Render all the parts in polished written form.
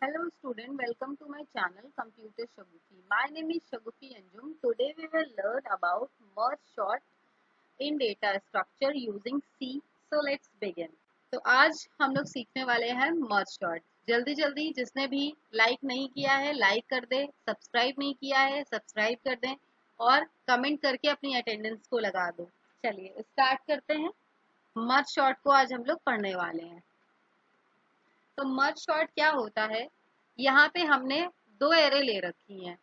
Hello student, welcome to my channel Computer Shagufi. My name is Shagufi Anjum. Today we will learn about merge sort in data structure using C. So let's begin. तो आज हम लोग सीखने वाले हैं merge sort. जल्दी जल्दी जिसने भी लाइक नहीं किया है लाइक कर दे, सब्सक्राइब नहीं किया है सब्सक्राइब कर दें और कमेंट करके अपनी अटेंडेंस को लगा दो। चलिए स्टार्ट करते हैं। merge sort को आज हम लोग पढ़ने वाले हैं। तो मर्ज सॉर्ट क्या होता है, यहाँ पे हमने दो एरे ले रखी हैं।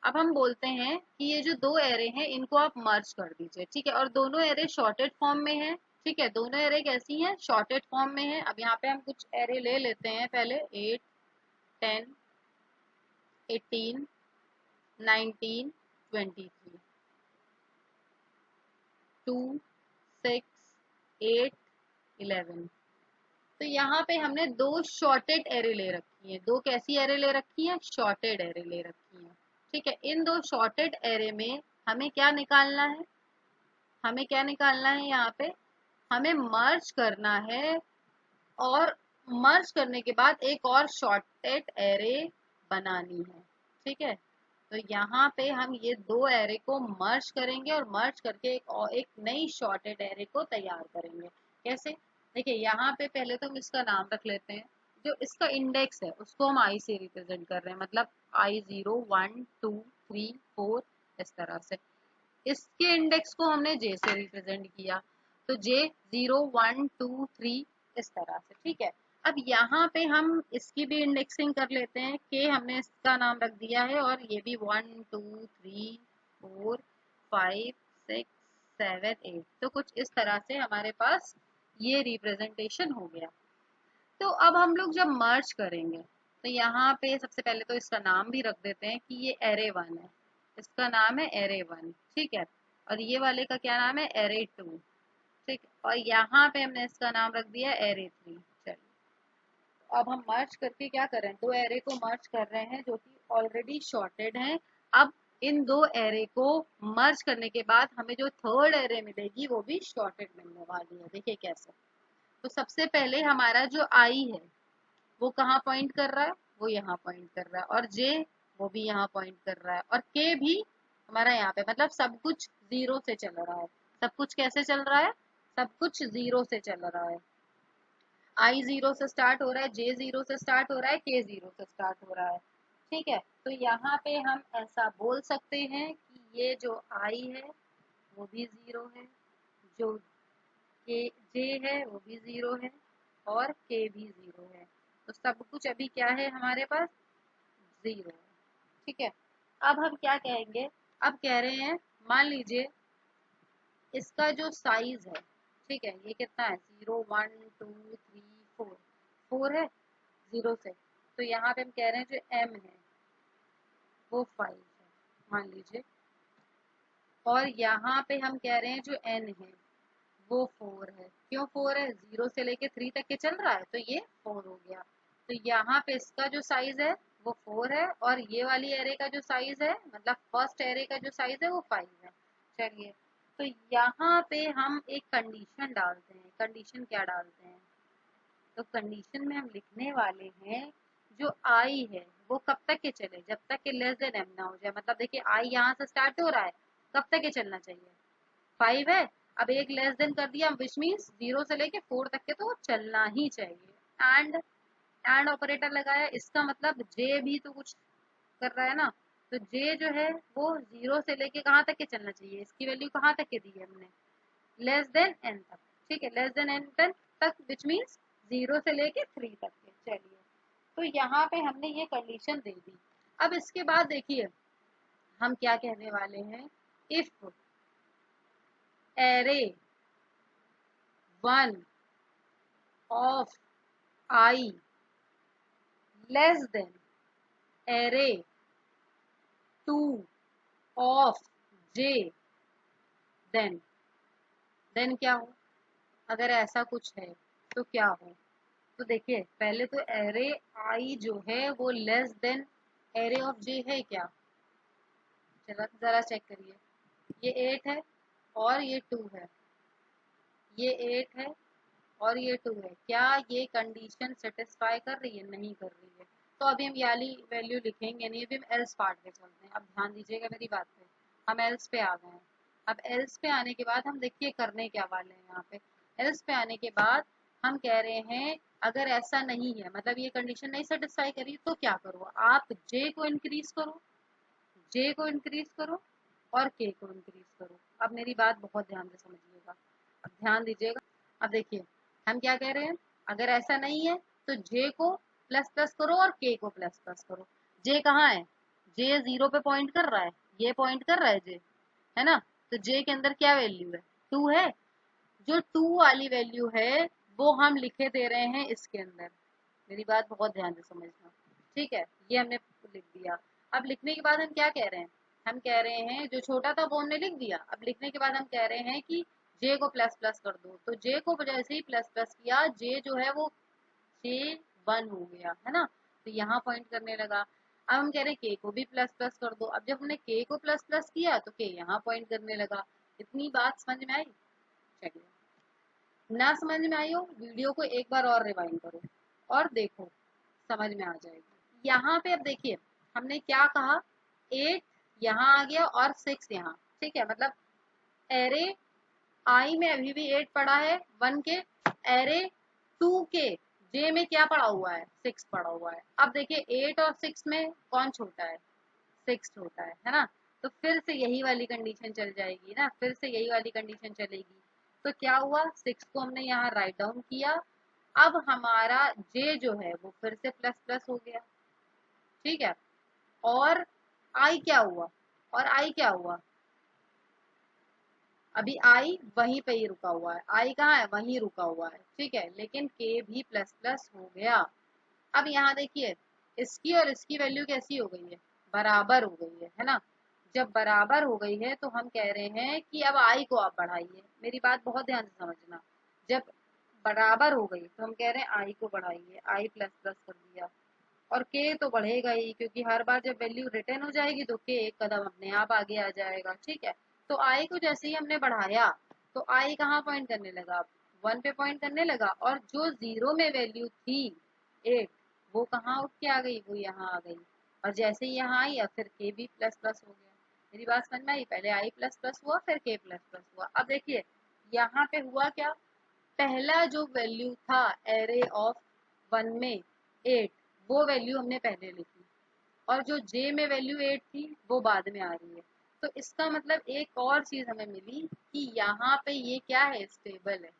अब हम बोलते हैं कि ये जो दो एरे हैं इनको आप मर्ज कर दीजिए, ठीक है। और दोनों एरे शॉर्टेड फॉर्म में है, ठीक है। दोनों एरे कैसी हैं, शॉर्टेड फॉर्म में है। अब यहाँ पे हम कुछ एरे ले लेते हैं पहले 8, 10, 18, 19, 23, 2, 6, 8, 11। तो यहाँ पे हमने दो शॉर्टेड एरे ले रखी है। दो कैसी एरे ले रखी है, शॉर्टेड एरे ले रखी है, ठीक है। इन दो शॉर्टेड एरे में हमें क्या निकालना है, हमें क्या निकालना है, यहाँ पे हमें मर्ज करना है और मर्ज करने के बाद एक और शॉर्टेड एरे बनानी है, ठीक है। तो यहाँ पे हम ये दो एरे को मर्ज करेंगे और मर्ज करके एक नई शॉर्टेड एरे को तैयार करेंगे। कैसे, देखिए यहाँ पे पहले तो हम इसका नाम रख लेते हैं। जो इसका इंडेक्स है उसको हम आई से रिप्रेजेंट कर रहे हैं, मतलब I0, 1, 2, 3, 4 इस तरह से। इसके इंडेक्स को हमने जे से रिप्रेजेंट किया, तो जे 0, 1, 2, 3 इस तरह से, ठीक है। अब यहाँ पे हम इसकी भी इंडेक्सिंग कर लेते हैं। के हमने इसका नाम रख दिया है और ये भी 1, 2, 3, 4, 5, 6, 7, 8। तो कुछ इस तरह से हमारे पास ये रिप्रेजेंटेशन हो गया। तो अब हम लोग जब मर्ज करेंगे तो यहाँ पे सबसे पहले तो इसका नाम भी रख देते हैं कि ये एरे 1 है, इसका नाम है एरे 1, ठीक है। और ये वाले का क्या नाम है, एरे 2, ठीक। और यहाँ पे हमने इसका नाम रख दिया एरे 3। चलिए अब हम मर्ज करके क्या कर रहे हैं, दो एरे को मर्ज कर रहे हैं जो कि ऑलरेडी शॉर्टेड हैं। अब इन दो एरे को मर्ज करने के बाद हमें जो थर्ड एरे मिलेगी वो भी शॉर्टेड मिलने वाली है। देखिए कैसे। तो सबसे पहले हमारा जो आई है वो कहाँ पॉइंट कर रहा है, वो यहाँ पॉइंट कर रहा है। और जे वो भी यहाँ पॉइंट कर रहा है। और के भी हमारा यहाँ पे, मतलब सब कुछ जीरो से चल रहा है। सब कुछ कैसे चल रहा है, सब कुछ जीरो से चल रहा है। आई जीरो से स्टार्ट हो रहा है, जे जीरो से स्टार्ट हो रहा है, के जीरो से स्टार्ट हो रहा है, ठीक है। तो यहाँ पे हम ऐसा बोल सकते हैं कि ये जो आई है वो भी जीरो है, जो के जे है वो भी जीरो है और के भी जीरो है। तो सब कुछ अभी क्या है हमारे पास, जीरो है, ठीक है। अब हम क्या कहेंगे, अब कह रहे हैं मान लीजिए इसका जो साइज है, ठीक है, ये कितना है, 0, 1, 2, 3, 4, 4 है जीरो से। तो यहाँ पे हम कह रहे हैं जो एम है वो 5 है मान लीजिए। और यहाँ पे हम कह रहे हैं जो एन है वो 4 है। क्यों 4 है, 0 से लेके 3 तक के चल रहा है तो ये 4 हो गया। तो यहाँ पे इसका जो साइज है वो 4 है और ये वाली एरे का जो साइज है, मतलब फर्स्ट एरे का जो साइज है वो 5 है। चलिए तो यहाँ पे हम एक कंडीशन डालते हैं। कंडीशन क्या डालते हैं, तो कंडीशन में हम लिखने वाले हैं जो आई है वो कब तक के चले, जब तक के लेस देन एम ना हो जाए। मतलब देखिए आई यहाँ से स्टार्ट हो रहा है, कब तक के चलना चाहिए, 5 है। अब एक लेस देन कर दिया विच मीन्स 0 से लेके 4 तक के तो चलना ही चाहिए। एंड ऑपरेटर लगाया, इसका मतलब जे भी तो कुछ कर रहा है ना। तो जे जो है वो 0 से लेके कहाँ तक के चलना चाहिए, इसकी वैल्यू कहाँ तक के दी है हमने, लेस देन एन तक, ठीक है। लेस देन एन तक विच मीन्स 0 से लेके 3 तक के। चलिए तो यहाँ पे हमने ये कंडीशन दे दी। अब इसके बाद देखिए हम क्या कहने वाले हैं, if array 1 of I less than array 2 of J, then क्या हो, अगर ऐसा कुछ है तो क्या हो। तो देखिए पहले तो एरे I जो है वो less than array of J है क्या, चला जरा चेक करिए। ये 8 है और ये 2 है, ये 8 है और ये 2 है। क्या ये कंडीशन सेटिस्फाई कर रही है, नहीं कर रही है। तो अभी हम ये वाली वैल्यू लिखेंगे नहीं, अभी हम एल्स पार्ट पे चलते हैं। अब ध्यान दीजिएगा मेरी बात पे, हम एल्स पे आ गए हैं। अब एल्स पे आने के बाद हम देखिए करने क्या वाले हैं यहाँ पे। एल्स पे आने के बाद हम कह रहे हैं अगर ऐसा नहीं है, मतलब ये कंडीशन नहीं सेटिस्फाई करी, तो क्या करो आप, जे को इंक्रीज करो, जे को इंक्रीज करो और के को इंक्रीज करो। अब मेरी बात बहुत ध्यान से समझिएगा, अब ध्यान दीजिएगा। अब देखिए हम क्या कह रहे हैं, अगर ऐसा नहीं है तो जे को प्लस प्लस करो और के को प्लस प्लस करो। जे कहाँ है, जे 0 पे पॉइंट कर रहा है, ये पॉइंट कर रहा है जे, है ना। तो जे के अंदर क्या वैल्यू है, 2 है। जो 2 वाली वैल्यू है वो हम लिखे दे रहे हैं इसके अंदर। मेरी बात बहुत ध्यान से समझना, ठीक है। ये हमने लिख दिया। अब लिखने के बाद हम क्या कह रहे हैं, हम कह रहे हैं जो छोटा था वो हमने लिख दिया। अब लिखने के बाद हम कह रहे हैं कि जे को प्लस प्लस कर दो। तो जे को जैसे ही प्लस प्लस किया, जे जो है वो जे 1 हो गया, है ना। तो यहाँ पॉइंट करने लगा। अब हम कह रहे हैं के को भी प्लस प्लस कर दो। अब जब हमने के को प्लस प्लस किया तो के यहाँ पॉइंट करने लगा। इतनी बात समझ में आई। चलिए, ना समझ में आई हो वीडियो को एक बार और रिवाइंड करो और देखो, समझ में आ जाएगी। यहाँ पे अब देखिए हमने क्या कहा, 8 यहाँ आ गया और 6 यहाँ, ठीक है। मतलब एरे आई में अभी भी 8 पड़ा है 1 के, एरे 2 के जे में क्या पड़ा हुआ है, 6 पड़ा हुआ है। अब देखिए 8 और 6 में कौन छोटा है, 6 छोटा है ना। तो फिर से यही वाली कंडीशन चल जाएगी ना, फिर से यही वाली कंडीशन चलेगी। तो क्या हुआ, 6 को हमने यहाँ राइट डाउन किया। अब हमारा जे जो है वो फिर से प्लस प्लस हो गया, ठीक है। और आई क्या हुआ, और आई क्या हुआ, अभी आई वहीं पे ही रुका हुआ है, आई कहाँ है, वहीं रुका हुआ है, ठीक है। लेकिन के भी प्लस प्लस हो गया। अब यहाँ देखिए इसकी और इसकी वैल्यू कैसी हो गई है, बराबर हो गई है ना। जब बराबर हो गई है तो हम कह रहे हैं कि अब आई को आप बढ़ाइए। मेरी बात बहुत ध्यान से समझना, जब बराबर हो गई तो हम कह रहे हैं आई को बढ़ाइए, आई प्लस प्लस कर दिया। और के तो बढ़ेगा ही, क्योंकि हर बार जब वैल्यू रिटर्न हो जाएगी तो के एक कदम अपने आप आगे आ जाएगा, ठीक है। तो आई को जैसे ही हमने बढ़ाया तो आई कहाँ पॉइंट करने लगा, 1 पे पॉइंट करने लगा। और जो 0 में वैल्यू थी 8, वो कहाँ उठ के आ गई, वो यहाँ आ गई। और जैसे ही यहाँ आई, अब फिर के भी प्लस प्लस हो गया। मेरी बात समझ में आई, पहले आई प्लस प्लस हुआ फिर के प्लस प्लस हुआ। अब देखिए यहाँ पे हुआ क्या, पहला जो वैल्यू था एरे ऑफ 1 में 8, वो वैल्यू हमने पहले लिखी, और जो जे में वैल्यू 8 थी वो बाद में आ रही है। तो इसका मतलब एक और चीज हमें मिली कि यहाँ पे ये क्या है, स्टेबल है।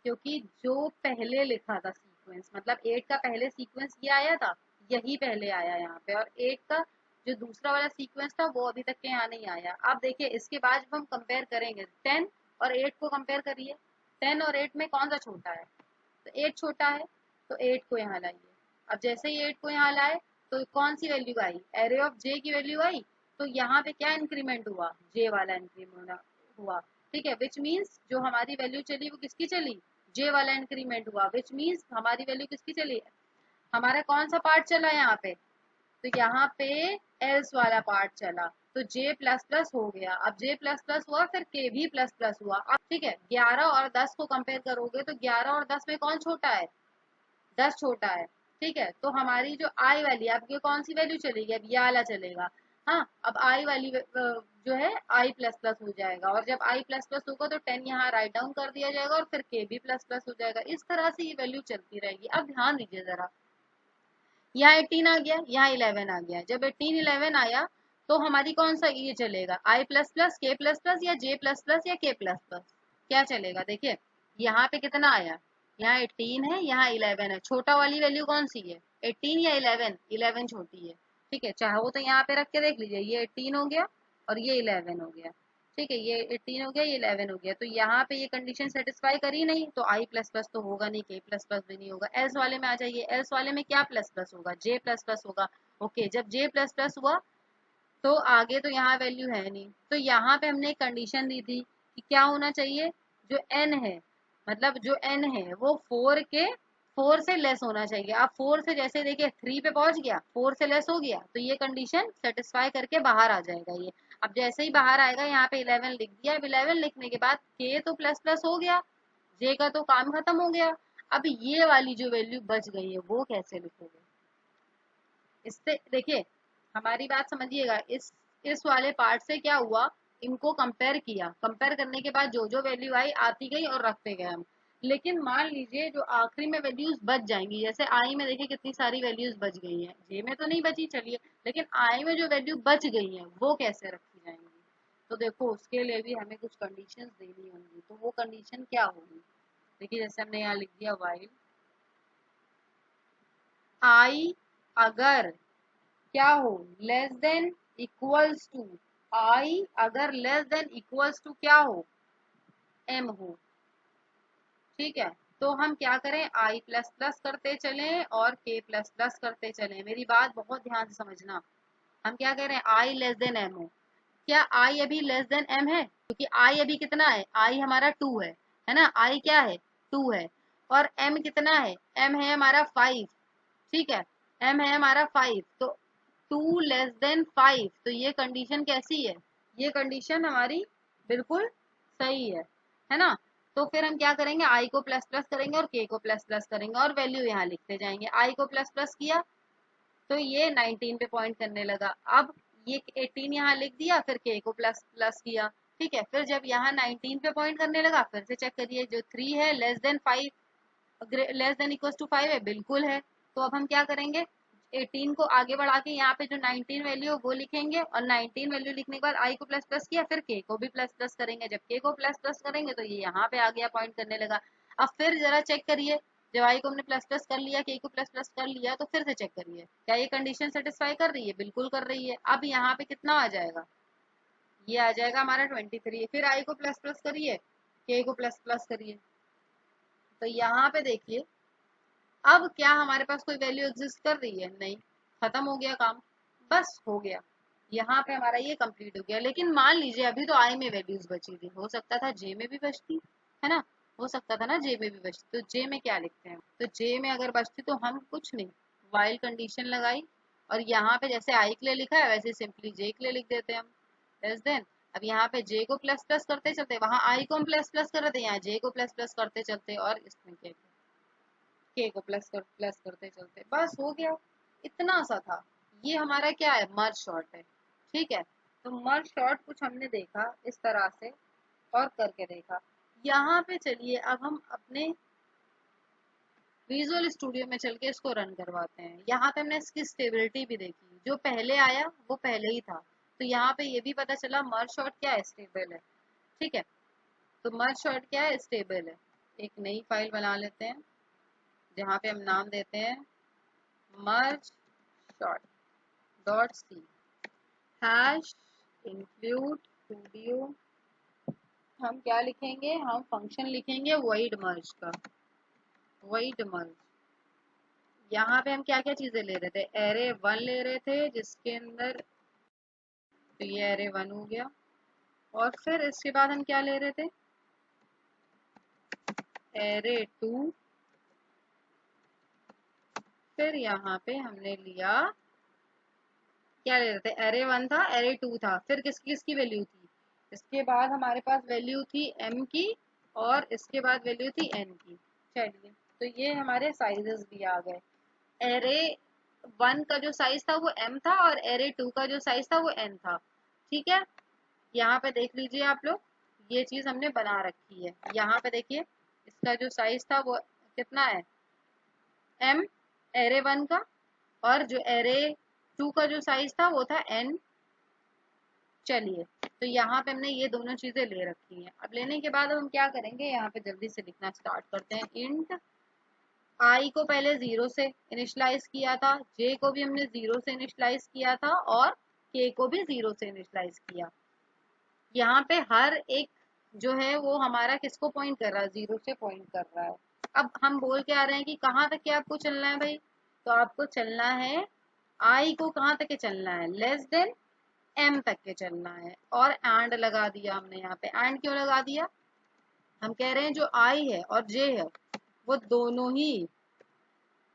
क्योंकि जो पहले लिखा था सीक्वेंस, मतलब 8 का पहले सीक्वेंस ये आया था, यही पहले आया यहाँ पे। और 8 का जो दूसरा वाला सीक्वेंस था वो अभी तक के यहाँ नहीं आया। अब देखिए इसके बाद जब हम कंपेयर करेंगे 10 और 8 को कंपेयर करिए, 10 और 8 में कौन सा छोटा है, तो 8 छोटा है। तो 8 को यहाँ लाइए। अब जैसे ही 8 को यहाँ लाए तो कौन सी वैल्यू आई, एरे ऑफ जे की वैल्यू आई। तो यहाँ पे क्या इंक्रीमेंट हुआ, जे वाला इंक्रीमेंट हुआ, ठीक है। विच मीन्स जो हमारी वैल्यू चली वो किसकी चली, जे वाला इंक्रीमेंट हुआ। विच मीन्स हमारी वैल्यू किसकी चली, हमारा कौन सा पार्ट चला यहाँ पे, तो यहाँ पे एल्स वाला पार्ट चला। तो जे प्लस प्लस हो गया। अब जे प्लस प्लस हुआ फिर के भी प्लस प्लस हुआ। अब ठीक है 11 और 10 को कंपेयर करोगे तो 11 और 10 में कौन छोटा है, 10 छोटा है, ठीक है। तो हमारी जो आई वाली है, अब ये कौन सी वैल्यू चलेगी, अब ये वाला चलेगा। हाँ, अब आई वाली जो है आई प्लस प्लस हो जाएगा। और जब आई प्लस प्लस होगा तो 10 यहाँ राइट डाउन कर दिया जाएगा और फिर के भी प्लस प्लस हो जाएगा। इस तरह से ये वैल्यू चलती रहेगी। अब ध्यान दीजिए जरा, यहाँ 18 आ गया, यहाँ 11 आ गया। जब 18 11 आया तो हमारी कौन सा ये चलेगा, आई प्लस प्लस के प्लस प्लस या जे प्लस प्लस या के प्लस प्लस, क्या चलेगा। देखिए यहाँ पे कितना आया, यहाँ 18 है, यहाँ 11 है। छोटा वाली वैल्यू कौन सी है, 18 या 11, 11 छोटी है, ठीक है। चाहो तो यहाँ पे रख के देख लीजिए, ये 18 हो गया और ये 11 हो गया, ठीक है। ये 18 हो गया, ये 11 हो गया। तो यहाँ पे ये कंडीशन सेटिस्फाई करी नहीं, तो आई प्लस प्लस तो होगा नहीं, के प्लस प्लस भी नहीं होगा। एल्स वाले में आ जाइए, एल्स वाले में क्या प्लस प्लस होगा, जे प्लस प्लस होगा। ओके, जब जे प्लस प्लस हुआ तो आगे तो यहाँ वैल्यू है नहीं, तो यहाँ पे हमने एक कंडीशन दी थी कि क्या होना चाहिए, जो n है, मतलब जो n है वो 4 से लेस होना चाहिए। अब 4 से जैसे देखिए 3 पे पहुंच गया, 4 से लेस हो गया, तो ये कंडीशन सेटिस्फाई करके बाहर आ जाएगा ये। अब जैसे ही बाहर आएगा यहाँ पे 11 लिख दिया। अब 11 लिखने के बाद k तो प्लस प्लस हो गया, j का तो काम खत्म हो गया। अब ये वाली जो वैल्यू बच गई है वो कैसे लिखोगे, इससे देखिए, हमारी बात समझिएगा, इस वाले पार्ट से क्या हुआ, इनको कंपेयर किया, कंपेयर करने के बाद जो जो वैल्यू आई आती गई और रखते गए हम। लेकिन मान लीजिए जो आखिरी में वैल्यूज बच जाएंगी, जैसे आई में देखिए कितनी सारी वैल्यूज बच गई हैं, जे में तो नहीं बची चलिए, लेकिन आई में जो वैल्यू बच गई है वो कैसे रखी जाएंगी। तो देखो उसके लिए भी हमें कुछ कंडीशंस देनी होंगी, तो वो कंडीशन क्या होगी। देखिए जैसे हमने यहाँ लिख दिया वाइल आई अगर क्या हो, लेस देन इक्वल्स टू, आई अगर लेस देन इक्वल्स टू क्या हो, एम हो। ठीक है, तो हम क्या करें, आई प्लस प्लस करते चलें और के प्लस प्लस करते चलें। मेरी बात बहुत ध्यान से समझना, हम क्या कह रहे हैं, आई लेस देन एम हो। क्या आई अभी लेस देन एम है, क्योंकि आई अभी कितना है, आई हमारा 2 है ना, आई क्या है 2 है, और एम कितना है, एम है हमारा 5। ठीक है, एम है हमारा 5, तो 2 लेस देन 5, तो ये कंडीशन कैसी है, ये कंडीशन हमारी बिल्कुल सही है ना। तो फिर हम क्या करेंगे, आई को प्लस प्लस करेंगे और के को प्लस प्लस करेंगे और वैल्यू यहाँ लिखते जाएंगे। आई को प्लस प्लस किया तो ये 19 पे पॉइंट करने लगा, अब ये 18 यहाँ लिख दिया, फिर के को प्लस प्लस किया। ठीक है, फिर जब यहाँ 19 पे पॉइंट करने लगा, फिर से चेक करिए, जो 3 है less than 5, less than equal to 5 है, बिल्कुल है। तो अब हम क्या करेंगे, 18 को आगे बढ़ा के यहाँ पे जो 19 वैल्यू है वो लिखेंगे, और 19 वैल्यू लिखने के बाद आई को प्लस प्लस किया, फिर के को भी प्लस प्लस करेंगे। जब के को प्लस प्लस करेंगे तो ये यहाँ पे आ गया, पॉइंट करने लगा। अब फिर जरा चेक करिए, जब आई को हमने प्लस प्लस कर लिया, के को प्लस प्लस कर लिया, तो फिर से चेक करिए क्या ये कंडीशन सेटिस्फाई कर रही है, बिल्कुल कर रही है। अब यहाँ पे कितना आ जाएगा, ये आ जाएगा हमारा 23। फिर आई को प्लस प्लस करिए, के को प्लस प्लस करिए, तो यहाँ पे देखिए अब क्या हमारे पास कोई वैल्यू एग्जिस्ट कर रही है, नहीं, खत्म हो गया काम, बस हो गया। यहाँ पे हमारा ये कंप्लीट हो गया। लेकिन मान लीजिए अभी तो आई में वैल्यूज बची थी, हो सकता था जे में भी बचती, है ना, हो सकता था ना जे में भी बचती, तो जे में क्या लिखते हैं, तो जे में अगर बचती तो हम कुछ नहीं, वाइल कंडीशन लगाई, और यहाँ पे जैसे आई के लिए लिखा है वैसे सिंपली जे के लिए लिख देते हैं हम, लेस देन। अब यहाँ पे जे को प्लस प्लस करते चलते, वहां आई को हम प्लस प्लस कर रहे थे, यहाँ जे को प्लस प्लस करते चलते, और इसमें के को प्लस करते चलते, बस हो गया, इतना सा था। ये हमारा क्या है, मर्ज शॉर्ट है। ठीक है, तो मर्ज शॉर्ट कुछ हमने देखा इस तरह से और करके देखा। यहाँ पे चलिए अब हम अपने विजुअल स्टूडियो में चल के इसको रन करवाते हैं। यहाँ पे हमने इसकी स्टेबिलिटी भी देखी, जो पहले आया वो पहले ही था, तो यहाँ पे ये भी पता चला मर्ज शॉर्ट क्या है, स्टेबल है। ठीक है, तो मर्ज शॉर्ट क्या है, स्टेबल है। एक नई फाइल बना लेते हैं जहाँ पे हम नाम देते हैं merge short dot c hash include studio। हम क्या लिखेंगे, हम फंक्शन लिखेंगे void merge का, void merge। यहाँ पे हम क्या क्या चीजें ले रहे थे, array 1 ले रहे थे जिसके अंदर, तो ये array 1 हो गया, और फिर इसके बाद हम क्या ले रहे थे, array 2, फिर यहाँ पे हमने लिया, क्या ले रहे थे, एरे 1 था, एरे 2 था, फिर किसकी किसकी वैल्यू थी, इसके बाद हमारे पास वैल्यू थी m की, और इसके बाद वैल्यू थी n की। चलिए, तो ये हमारे साइजेस भी आ गए। एरे 1 का जो साइज था वो m था, और एरे 2 का जो साइज था वो n था। ठीक है, यहाँ पे देख लीजिए आप लोग, ये चीज हमने बना रखी है। यहाँ पे देखिए इसका जो साइज था वो कितना है, m एरे 1 का, और जो एरे 2 का जो साइज था वो था n। चलिए, तो यहाँ पे हमने ये दोनों चीजें ले रखी हैं। अब लेने के बाद हम क्या करेंगे, यहाँ पे जल्दी से लिखना स्टार्ट करते हैं। इंट आई को पहले 0 से इनिशलाइज किया था, जे को भी हमने 0 से इनिशलाइज किया था, और के को भी 0 से इनिशलाइज किया। यहाँ पे हर एक जो है वो हमारा किसको पॉइंट कर रहा है, 0 से पॉइंट कर रहा है। अब हम बोल के आ रहे हैं कि कहाँ तक के आपको चलना है भाई, तो आपको चलना है आई को कहाँ तक के चलना है, लेस देन m तक के चलना है। और एंड लगा दिया हमने, यहाँ पे एंड क्यों लगा दिया, हम कह रहे हैं जो i है और j है वो दोनों ही,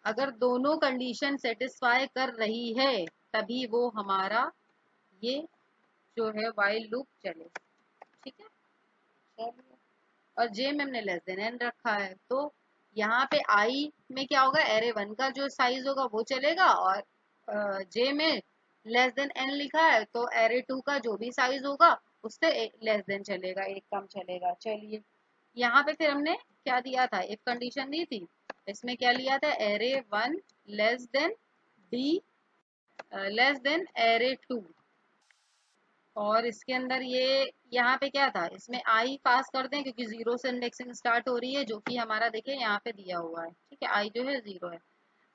अगर दोनों कंडीशन सेटिस्फाई कर रही है तभी वो हमारा ये जो है वाइल लूप चले। ठीक है, चलिए, और j में हमने लेस देन n रखा है, तो यहाँ पे i में क्या होगा, एरे 1 का जो साइज होगा वो चलेगा, और जे में लेस देन n लिखा है तो एरे 2 का जो भी साइज होगा उससे लेस देन चलेगा, एक कम चलेगा। चलिए यहाँ पे फिर हमने क्या दिया था, एक कंडीशन दी थी। इसमें क्या लिया था, array 1 less than D less than array 2। और इसके अंदर ये यहाँ पे क्या था, इसमें आई पास कर दें क्योंकि जीरो से इंडेक्सिंग स्टार्ट हो रही है, जो कि हमारा देखिए यहाँ पे दिया हुआ है। ठीक है, आई जो है जीरो है।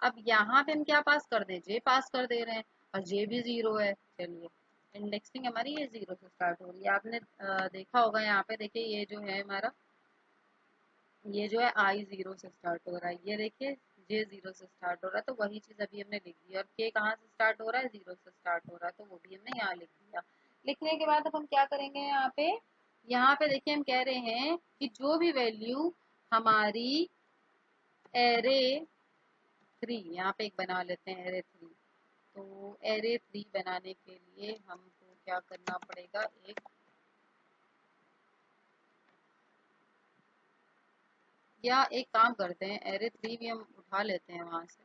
अब यहाँ पे हम क्या पास कर दें, जे पास कर दे रहे हैं और जे भी जीरो है। चलिए इंडेक्सिंग हमारी ये जीरो से स्टार्ट हो रही है। आपने देखा होगा यहाँ पे देखिए ये जो है हमारा, ये जो है आई जीरो से स्टार्ट हो रहा है, ये देखिए जे जीरो से स्टार्ट हो रहा है, तो वही चीज अभी हमने लिख दी। और के कहाँ से स्टार्ट हो रहा है, जीरो से स्टार्ट हो रहा है, तो वो भी हमने यहाँ लिख दिया। लिखने के बाद अब हम क्या करेंगे, यहाँ पे देखिए हम कह रहे हैं कि जो भी वैल्यू हमारी एरे 3, यहाँ पे एक बना लेते हैं एरे 3। तो एरे 3 बनाने के लिए हमको क्या करना पड़ेगा, एक या एक काम करते हैं, एरे 3 भी हम उठा लेते हैं वहां से।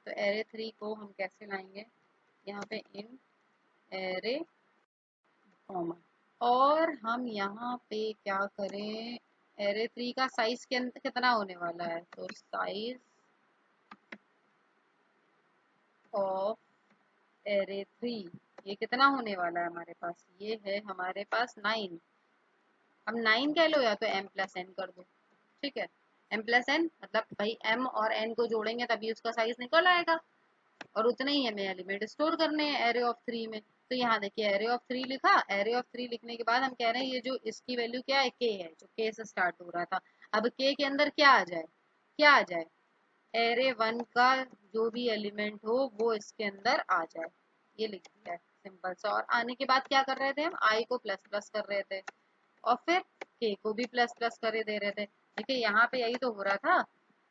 तो एरे 3 को हम कैसे लाएंगे, यहाँ पे इन एरे कॉमा, और हम यहाँ पे क्या करें, एरे 3 का साइज कितना होने वाला है, तो साइज ऑफ एरे 3 ये कितना होने वाला है हमारे पास, ये है हमारे पास 9। अब 9 कह लो या तो m प्लस n कर दो। ठीक है, m प्लस n मतलब भाई m और n को जोड़ेंगे तभी उसका साइज निकल आएगा, और उतने ही हमें एलिमेंट स्टोर करने हैं एरे ऑफ 3 में। तो यहाँ देखिए एरे ऑफ 3 लिखा, एरे ऑफ 3 लिखने के बाद हम कह रहे हैं ये जो इसकी वैल्यू क्या है, k है, जो k से स्टार्ट हो रहा था। अब k के अंदर क्या आ जाए, क्या आ जाए, एरे 1 का जो भी एलिमेंट हो वो इसके अंदर आ जाए, ये लिख दिया है सिंपल सा। और आने के बाद क्या कर रहे थे हम, i को प्लस प्लस कर रहे थे और फिर k को भी प्लस प्लस करे दे रहे थे। देखिए यहाँ पे यही तो हो रहा था,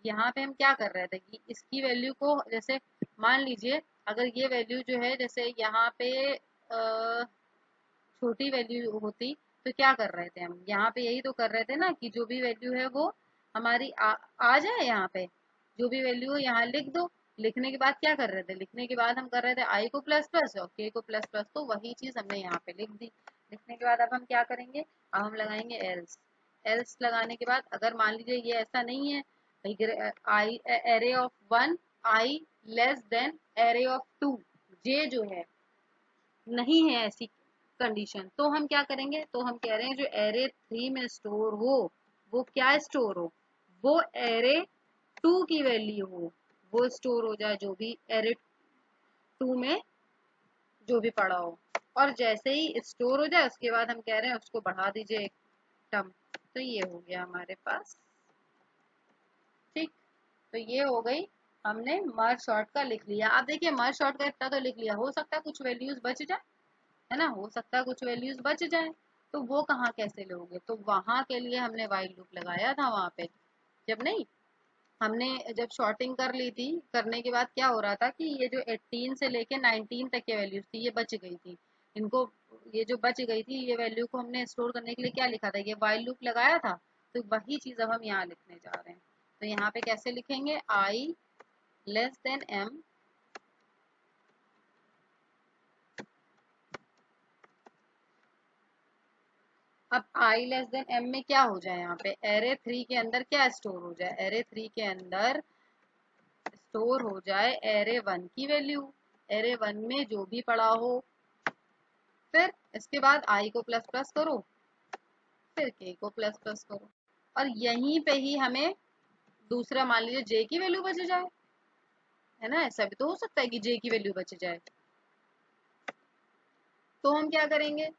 यहाँ पे हम क्या कर रहे थे कि इसकी वैल्यू को, जैसे मान लीजिए अगर ये वैल्यू जो है, जैसे यहाँ पे छोटी वैल्यू होती तो क्या कर रहे थे हम, यहाँ पे यही तो कर रहे थे ना कि जो भी वैल्यू है वो हमारी आ जाए, यहाँ पे जो भी वैल्यू है यहाँ लिख दो। लिखने के बाद क्या कर रहे थे, लिखने के बाद हम कर रहे थे आई को प्लस प्लस और के को प्लस प्लस, तो वही चीज हमने यहाँ पे लिख दी। लिखने के बाद अब हम क्या करेंगे, अब हम लगाएंगे एल्स। एल्स लगाने के बाद अगर मान लीजिए ये ऐसा नहीं है, i array of 1 i less than array of 2, j जो है नहीं है ऐसी कंडीशन, तो हम क्या करेंगे, तो हम कह रहे हैं जो एरे 3 में स्टोर हो वो क्या स्टोर हो, वो एरे 2 की वैल्यू हो, वो स्टोर हो जाए, जो भी एरे 2 में जो भी पड़ा हो। और जैसे ही स्टोर हो जाए उसके बाद हम कह रहे हैं उसको बढ़ा दीजिए एक टर्म, तो ये हो गया हमारे पास। ठीक, तो ये हो गई, हमने मर्ज शॉर्ट का लिख लिया। अब देखिए मर्ज शॉर्ट का इतना तो लिख लिया, हो सकता है कुछ वैल्यूज बच जाए, है ना, हो सकता है कुछ वैल्यूज बच जाए, तो वो कहाँ कैसे लोगे, तो वहां के लिए हमने व्हाइल लूप लगाया था वहां पे। जब नहीं, हमने जब शॉर्टिंग कर ली थी, करने के बाद क्या हो रहा था कि ये जो 18 से लेके 19 तक की वैल्यूज थी ये बच गई थी, इनको, ये जो बच गई थी ये वैल्यू को हमने स्टोर करने के लिए क्या लिखा था, ये व्हाइल लूप लगाया था। तो वही चीज अब हम यहाँ लिखने जा रहे हैं। तो यहाँ पे कैसे लिखेंगे, आई लेस देन एम, अब i लेस देन m में क्या हो जाए, यहाँ पे एरे 3 के अंदर क्या स्टोर हो जाए, एरे 3 के अंदर स्टोर हो जाए एरे 1 की वैल्यू, एरे 1 में जो भी पड़ा हो, फिर इसके बाद i को प्लस प्लस करो, फिर k को प्लस प्लस करो, और यहीं पे ही हमें दूसरा मान लीजिए j की वैल्यू बच जाए, है ना, ऐसा भी तो हो सकता है कि j की वैल्यू बच जाए। तो हम क्या करेंगे,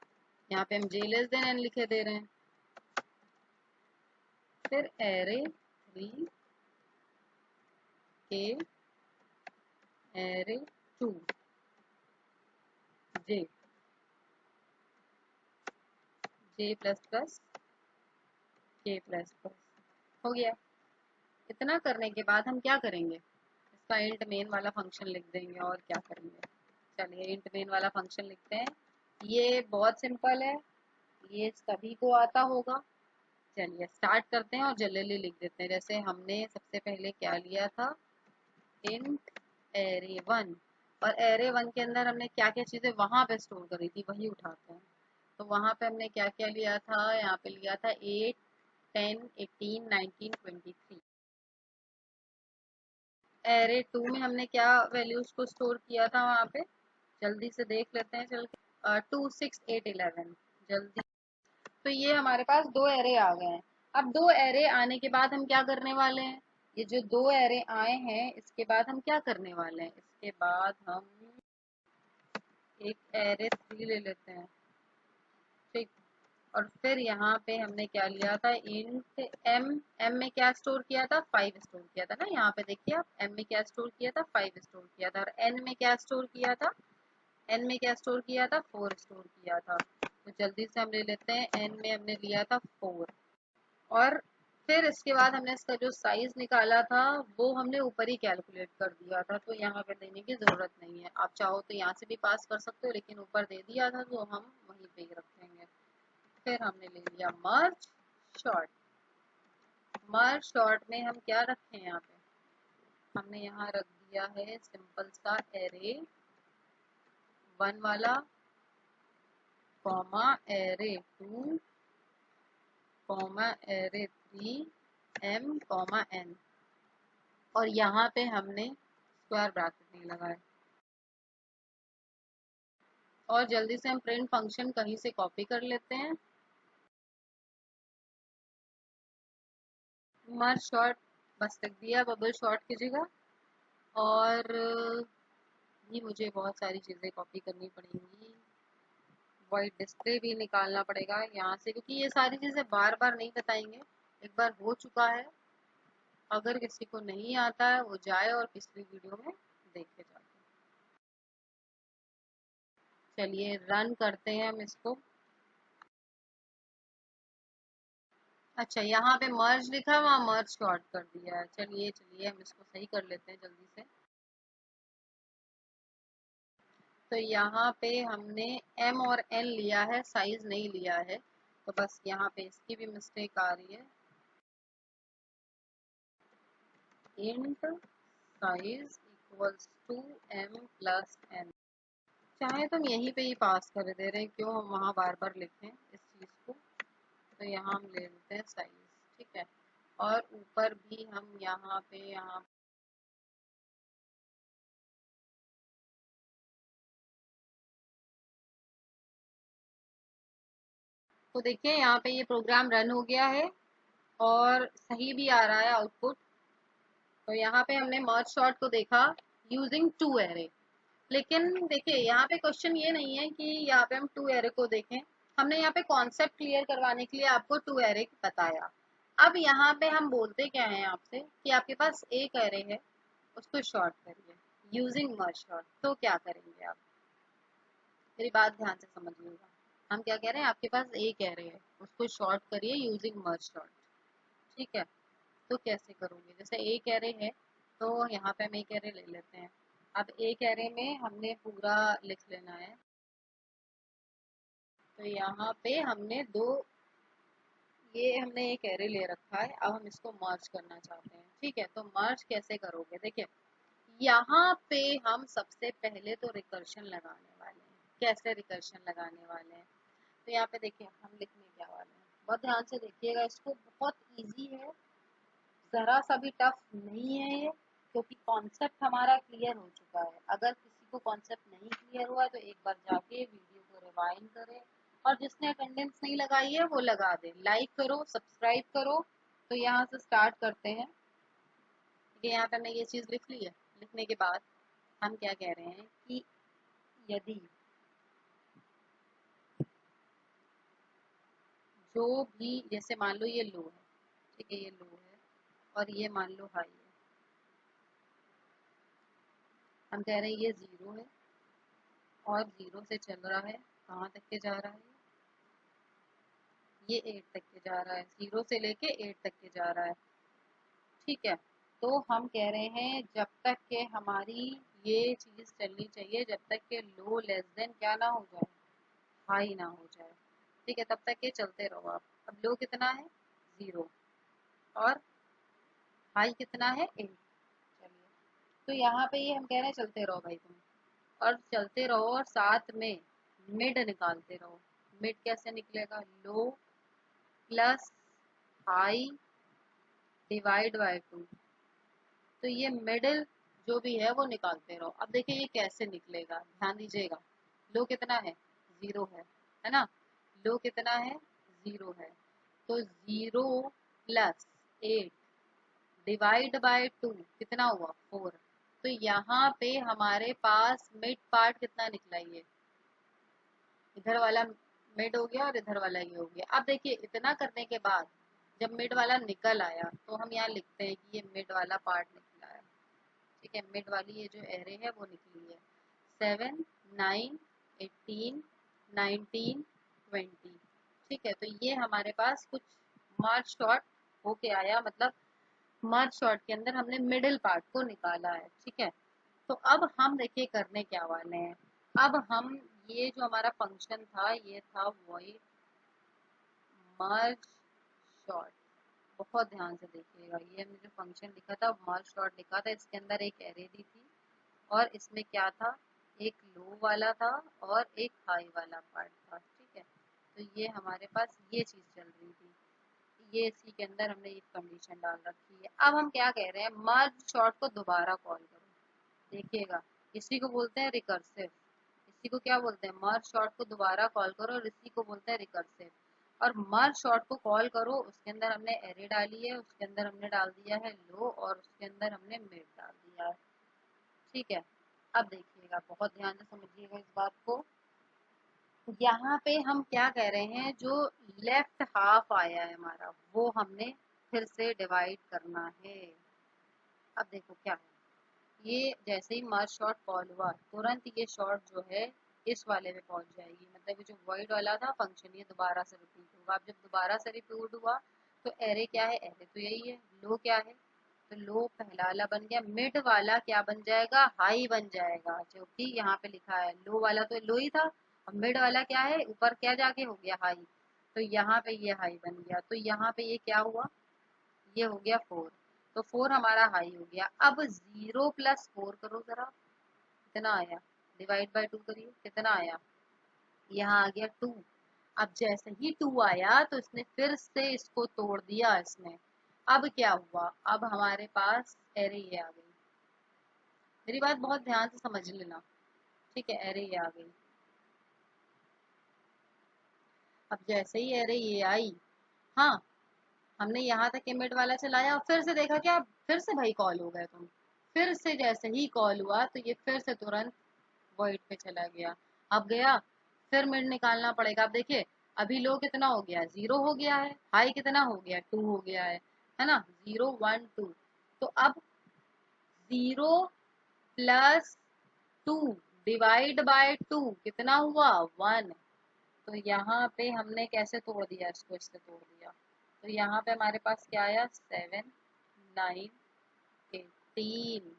यहाँ पे हम j लेस देन n लिखे दे रहे हैं, फिर एरे 3 के एरे 2 जे, जे प्लस प्लस के प्लस प्लस, हो गया। इतना करने के बाद हम क्या करेंगे, इसका इंट मेन वाला फंक्शन लिख देंगे, और क्या करेंगे, चलिए इंट मेन वाला फंक्शन लिखते हैं। ये बहुत सिंपल है, ये सभी को आता होगा। चलिए स्टार्ट करते हैं और जल्दी लिख देते हैं। जैसे हमने सबसे पहले क्या लिया था, इंट एरे 1, और एरे 1 के अंदर हमने क्या क्या चीज़ें वहां पे स्टोर करी थी वही उठाते हैं। तो वहां पे हमने क्या क्या लिया था, यहाँ पे लिया था 8, 10, 18, 19, 23। एरे 2 में हमने क्या वैल्यूज को स्टोर किया था वहां पे, जल्दी से देख लेते हैं चल के। 2, 6, 8, 11 जल्दी। तो ये हमारे पास दो एरे आ गए हैं। अब दो एरे आने के बाद हम क्या करने वाले हैं, ये जो दो एरे आए हैं इसके बाद हम क्या करने वाले हैं, इसके बाद हम एक एरे 3 ले लेते हैं। ठीक। और फिर यहाँ पे हमने क्या लिया था, इंट एम। एम में क्या स्टोर किया था, 5 स्टोर किया था ना, यहाँ पे देखिए आप, एम में क्या स्टोर किया था, 5 स्टोर किया था। और एन में क्या स्टोर किया था, एन में क्या स्टोर किया था, 4 स्टोर किया था। तो जल्दी से हम ले लेते हैं, एन में हमने लिया था 4। और फिर इसके बाद हमने इसका जो साइज निकाला था वो हमने ऊपर ही कैलकुलेट कर दिया था, तो यहाँ पे देने की जरूरत नहीं है। आप चाहो तो यहाँ से भी पास कर सकते हो, लेकिन ऊपर दे दिया था तो हम वहीं पे ही रखेंगे। फिर हमने ले लिया मर्ज शॉर्ट। मर्ज शॉर्ट में हम क्या रखे हैं, यहाँ पे हमने यहाँ रख दिया है सिंपल सा एरे 1 वाला, comma array 2, comma array 3, M comma N. और यहाँ पे हमने स्क्वायर ब्रैकेट नहीं लगाए। और जल्दी से हम प्रिंट फंक्शन कहीं से कॉपी कर लेते हैं। मर्ज शॉर्ट बस लिख दिया बबल शॉर्ट की जगह। और भी मुझे बहुत सारी चीज़ें कॉपी करनी पड़ेंगी। वाइट डिस्प्ले भी निकालना पड़ेगा यहाँ से, क्योंकि ये सारी चीज़ें बार बार नहीं बताएंगे, एक बार हो चुका है। अगर किसी को नहीं आता है वो जाए और पिछली वीडियो में देखे जाए। चलिए रन करते हैं हम इसको। अच्छा, यहाँ पे मर्ज लिखा है, वहाँ मर्ज शॉर्ट कर दिया है। चलिए चलिए हम इसको सही कर लेते हैं जल्दी से। तो यहाँ पे हमने एम और एन लिया है, साइज नहीं लिया है, तो बस यहाँ पे इसकी भी मिस्टेक आ रही है। Int size equals to M plus N. चाहे तो हम यहीं पे ही पास कर दे रहे हैं, क्यों हम वहाँ बार बार लिखें इस चीज़ को। तो यहाँ हम ले लेते हैं साइज, ठीक है। और ऊपर भी हम यहाँ पे तो देखिए यहाँ पे ये प्रोग्राम रन हो गया है और सही भी आ रहा है आउटपुट। तो यहाँ पे हमने मर्ज शॉर्ट को देखा यूजिंग टू एरे। लेकिन देखिए यहाँ पे क्वेश्चन ये नहीं है कि यहाँ पे हम टू एरे को देखें, हमने यहाँ पे कॉन्सेप्ट क्लियर करवाने के लिए आपको टू एरे बताया। अब यहाँ पे हम बोलते क्या हैं आपसे कि आपके पास एक एरे है, उसको शॉर्ट करिए यूजिंग मर्ज शॉर्ट। तो क्या करेंगे आप, मेरी बात ध्यान से समझिएगा। हम क्या कह रहे हैं, आपके पास एक एरे है, उसको शॉर्ट करिए यूजिंग मर्ज शॉर्ट। ठीक है। तो कैसे करोगे, जैसे एक एरे है तो यहाँ पे हम एक एरे ले लेते हैं। अब एक एरे में हमने पूरा लिख लेना है। तो यहाँ पे हमने दो, ये हमने एक एरे ले रखा है, अब हम इसको मर्ज करना चाहते हैं। ठीक है, तो मर्ज कैसे करोगे, देखिए यहाँ पे हम सबसे पहले तो रिकर्शन लगाने वाले हैं। कैसे रिकर्शन लगाने वाले हैं, तो यहाँ पे देखिए हम लिखने क्या वाले हैं, बहुत ध्यान से देखिएगा इसको, बहुत इजी है, जरा सा भी टफ नहीं है ये, क्योंकि कॉन्सेप्ट हमारा क्लियर हो चुका है। अगर किसी को कॉन्सेप्ट नहीं क्लियर हुआ तो एक बार जाके वीडियो को रिवाइंड करे, और जिसने अटेंडेंस नहीं लगाई है वो लगा दे, लाइक करो, सब्सक्राइब करो। तो यहाँ से स्टार्ट करते हैं। ये यहाँ पे हमने ये चीज़ लिख ली है। लिखने के बाद हम क्या कह रहे हैं कि यदि जो भी, जैसे मान लो ये लो है, ठीक है, ये लो है और ये मान लो हाई है। हम कह रहे हैं ये जीरो है और जीरो से चल रहा है, कहाँ तक के जा रहा है, ये 8 तक के जा रहा है, जीरो से लेके 8 तक के जा रहा है। ठीक है। तो हम कह रहे हैं जब तक के हमारी ये चीज़ चलनी चाहिए, जब तक के लो लेस देन क्या ना हो जाए, हाई ना हो जाए। ठीक है, तब तक के चलते रहो आप। अब लो कितना है, जीरो, और हाई कितना है, 8। चलिए, तो यहाँ पे ये हम कह रहे हैं चलते रहो भाई तुम। और चलते रहो और साथ में मिड निकालते रहो। मिड कैसे निकलेगा? लो प्लस हाई डिवाइड बाय 2। तो ये मिडिल जो भी है वो निकालते रहो। अब देखिए ये कैसे निकलेगा, ध्यान दीजिएगा। लो कितना है? 0 है ना? लो कितना है? 0 है। तो 0 प्लस 8 डिवाइड बाय 2 कितना हुआ? 4। तो यहाँ पे हमारे पास मिड पार्ट कितना निकला? ये इधर वाला मिड हो गया और इधर वाला ये हो गया। अब देखिए इतना करने के बाद जब मिड वाला निकल आया तो हम यहाँ लिखते हैं कि ये मिड वाला पार्ट निकला है। ठीक है, मिड वाली ये जो एरे है वो निकली है। 7 9 18 19 20। ठीक है, तो ये हमारे पास कुछ मार्च शॉर्ट होके आया, मतलब मर्ज शॉर्ट के अंदर हमने मिडिल पार्ट को निकाला है। ठीक है, तो अब हम देखिए करने क्या वाले हैं। अब हम ये जो हमारा फंक्शन था ये था वॉइड मर्ज शॉर्ट। बहुत ध्यान से देखिएगा, ये हमने जो फंक्शन लिखा था मर्ज शॉर्ट लिखा था, इसके अंदर एक एरे दी थी और इसमें क्या था? एक लो वाला था और एक हाई वाला पार्ट था। ठीक है, तो ये हमारे पास ये चीज चल रही थी। ये इसी के अंदर हमने एक कंडीशन डाल रखी है। अब हम क्या कह रहे हैं? मर्ज शॉर्ट को दोबारा कॉल करो। देखिएगा, इसी को बोलते हैं रिकर्सिव। इसी को क्या बोलते हैं? मर्ज शॉर्ट को दोबारा कॉल करो और इसी को बोलते हैं रिकर्सिव। और मर्ज शॉर्ट को कॉल करो, उसके अंदर हमने एरे डाली है, उसके अंदर हमने डाल दिया है लो और उसके अंदर हमने मिड डाल दिया है। ठीक है, अब देखिएगा, बहुत ध्यान से समझिएगा इस बात को। यहाँ पे हम क्या कह रहे हैं? जो लेफ्ट हाफ आया है हमारा वो हमने फिर से डिवाइड करना है। अब देखो क्या है, ये जैसे ही मर्ज शॉर्ट कॉल हुआ तुरंत ये शॉर्ट जो है इस वाले में पहुंच जाएगी, मतलब ये जो वॉइड वाला था फंक्शन ये दोबारा से रिपीट होगा। अब जब दोबारा से रिपीट हुआ तो एरे क्या है? एरे तो यही है। लो क्या है? तो लो पहला वाला बन गया। मिड वाला क्या बन जाएगा? हाई बन जाएगा, जो कि यहाँ पे लिखा है। लो वाला तो लो ही था, अब मिड वाला क्या है? ऊपर क्या जाके हो गया? हाई। तो यहाँ पे ये हाई बन गया, तो यहाँ पे ये क्या हुआ? ये हो गया 4। तो 4 हमारा हाई हो गया। अब 0 प्लस 4 करो जरा, कितना आया? डिवाइड बाय 2 करिए, कितना आया? यहाँ आ गया 2। अब जैसे ही 2 आया तो इसने फिर से इसको तोड़ दिया इसने। अब क्या हुआ? अब हमारे पास एरे ये आ गई। मेरी बात बहुत ध्यान से समझ लेना। ठीक है, एरे ये आ गई। अब जैसे ही एरे ये आई, हाँ, हमने यहाँ तक मिड वाला चलाया और फिर से देखा क्या? फिर से भाई कॉल हो गए तुम। फिर से जैसे ही कॉल हुआ तो ये फिर से तुरंत वॉइड पे चला गया। अब गया, फिर मिड निकालना पड़ेगा। अब देखिए, अभी लो कितना हो गया? 0 हो गया है। हाई कितना हो गया? 2 हो गया है ना? 0 1 2। तो अब 0 प्लस 2 डिवाइड बाय 2 कितना हुआ? 1। तो यहाँ पे हमने कैसे तोड़ दिया इसको? इससे तोड़ दिया। तो यहाँ पे हमारे पास क्या आया? 7 9 18।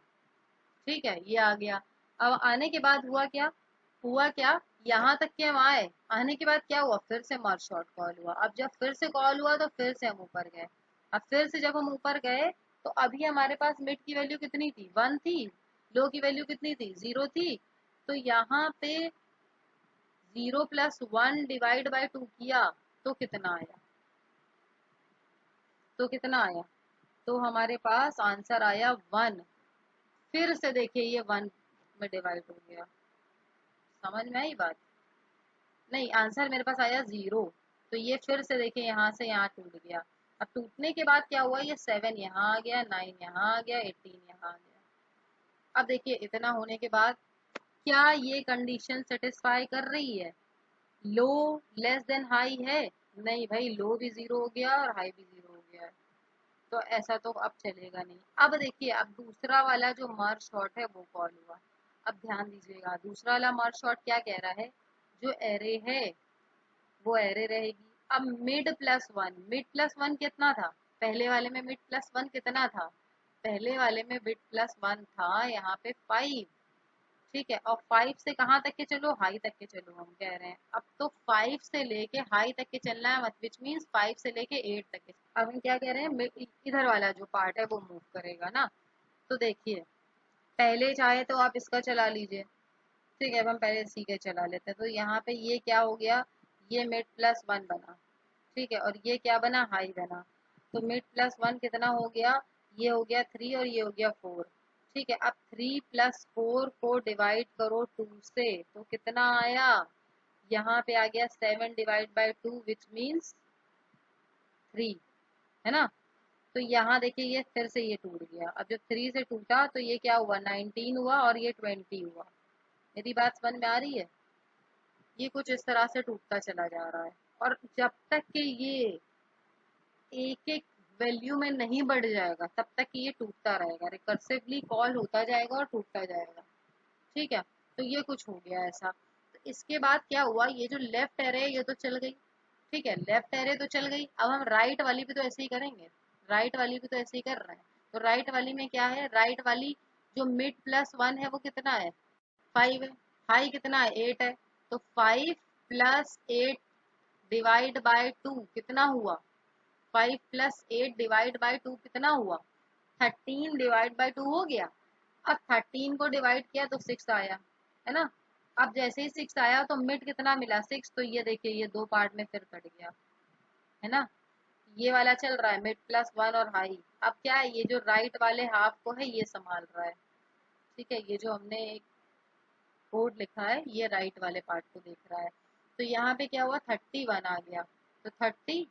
ठीक है, ये आ गया। अब आने के बाद हुआ क्या? हुआ क्या? यहाँ तक के हम आए, आने के बाद क्या हुआ? फिर से मर्ज शॉर्ट कॉल हुआ। अब जब फिर से कॉल हुआ तो फिर से हम ऊपर गए। अब फिर से जब हम ऊपर गए तो अभी हमारे पास मिड की वैल्यू कितनी थी? 1 थी। लो की वैल्यू कितनी थी? 0 थी। तो यहाँ पे 0 प्लस 1 डिवाइड बाय 2 किया तो कितना आया? तो कितना आया? तो हमारे पास आंसर आया 1। फिर से देखिए ये 1 में डिवाइड हो गया। समझ में आई बात? नहीं, आंसर मेरे पास आया 0। तो ये फिर से देखिए यहाँ से यहाँ टूट गया। अब टूटने के बाद क्या हुआ? ये 7 यहाँ आ गया, 9 यहाँ आ गया, 18 यहाँ आ गया। अब देखिए इतना होने के बाद क्या ये कंडीशन सेटिस्फाई कर रही है? लो लेस देन हाई है? नहीं भाई, लो भी 0 हो गया और हाई भी 0 हो गया है। तो ऐसा तो अब चलेगा नहीं। अब देखिए, अब दूसरा वाला जो मर्ज शॉर्ट है वो कॉल हुआ। अब ध्यान दीजिएगा, दूसरा वाला मर्ज शॉर्ट क्या कह रहा है? जो एरे है वो एरे रहेगी। अब मिड प्लस 1, मिड प्लस 1 कितना था? पहले वाले में मिड प्लस 1 कितना था? पहले वाले में मिड प्लस 1 था यहाँ पे 5। ठीक है, और 5 से कहाँ तक के चलो? हाई तक के चलो, हम कह रहे हैं। अब तो 5 से लेके हाई तक के चलना है, विच मीन्स 5 से लेके 8 तक के। अब हम क्या कह रहे हैं? इधर वाला जो पार्ट है वो मूव करेगा ना। तो देखिए, पहले चाहे तो आप इसका चला लीजिए। ठीक है, अब हम पहले सी के चला लेते हैं। तो यहाँ पे ये क्या हो गया, ये मिड प्लस वन बना, ठीक है, और ये क्या बना, हाई बना। तो मिड प्लस वन कितना हो गया, ये हो गया 3 और ये हो गया 4। ठीक है, अब 3 प्लस 4 को डिवाइड करो 2 से, तो कितना आया, यहाँ पे आ गया 7 डिवाइड बाई 2 विच मीन्स 3, है ना। तो यहाँ देखिए ये फिर से ये टूट गया। अब जब 3 से टूटा तो ये क्या हुआ, 19 हुआ और ये 20 हुआ। मेरी बात समझ में आ रही है। ये कुछ इस तरह से टूटता चला जा रहा है, और जब तक कि ये एक एक वैल्यू में नहीं बढ़ जाएगा तब तक कि ये टूटता रहेगा, रिकर्सिवली कॉल होता जाएगा और टूटता जाएगा। ठीक है, तो ये कुछ हो गया ऐसा। तो इसके बाद क्या हुआ, ये जो लेफ्ट एरे ये तो चल गई, ठीक है, लेफ्ट एरे तो चल गई। अब हम राइट वाली भी तो ऐसे ही करेंगे, राइट वाली भी तो ऐसे ही कर रहे हैं। तो राइट वाली में क्या है, राइट वाली जो मिड प्लस वन है वो कितना है, 5 है, हाई कितना है, 8 है। तो 5 प्लस 8 डिवाइड बाय 2 कितना हुआ, 5 प्लस 8 डिवाइड बाय 2 कितना हुआ, 13 डिवाइड बाय 2 हो गया। अब 13 को डिवाइड किया तो 6 आया, है ना। अब जैसे ही 6 आया तो मिड कितना मिला, 6। तो ये देखिए ये दो पार्ट में फिर कट गया, है ना। ये वाला चल रहा है मिड प्लस वन और हाई। अब क्या है, ये जो राइट वाले हाफ को है ये संभाल रहा है। ठीक है, ये जो हमने एक कोड लिखा है ये राइट वाले पार्ट को देख रहा है। तो यहाँ पे क्या हुआ, 31 आ गया। तो 30